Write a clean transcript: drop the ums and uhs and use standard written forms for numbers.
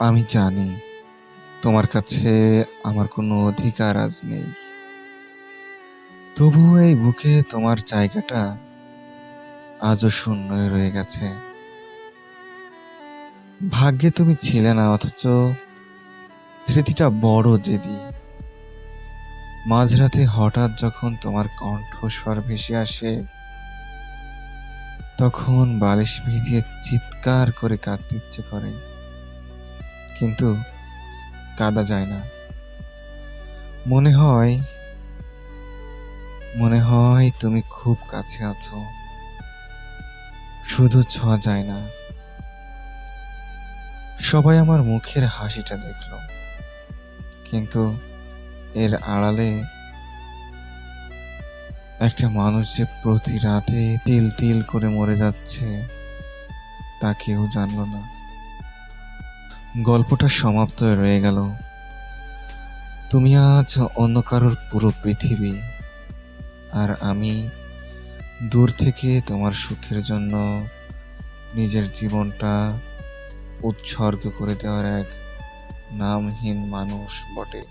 আমি জানি তোমার কাছে আমার কোনো অধিকার আজ নেই। তবুও এই বুকে তোমার জায়গাটা আজও শূন্যই রয়ে গেছে। ভাগ্যে তুমি ছিলে না, অথচ স্মৃতিটা বড় জেদি। মাঝরাতে হঠাৎ যখন তোমার কণ্ঠস্বর ভেসে আসে, তখন বালিশ ভিজিয়ে চিৎকার করে কাঁদতে ইচ্ছে করে, কিন্তু কাঁদা যায় না। মনে হয় মনে হয় তুমি খুব কাছে আছো, শুধু ছোঁয়া যায় না। সবাই আমার মুখের হাসিটা দেখলো, কিন্তু এর আড়ালে একটা মানুষ যে প্রতি রাতে তিল তিল করে মরে যাচ্ছে তা কেউ জানলো না। গল্পটা সমাপ্ত হয়ে রয়ে গেল। তুমি আজ অন্য কারোর পুরো পৃথিবী, আর আমি দূর থেকে তোমার সুখের জন্য নিজের জীবনটা উৎসর্গ করে দেওয়ার এক নামহীন মানুষ বটে।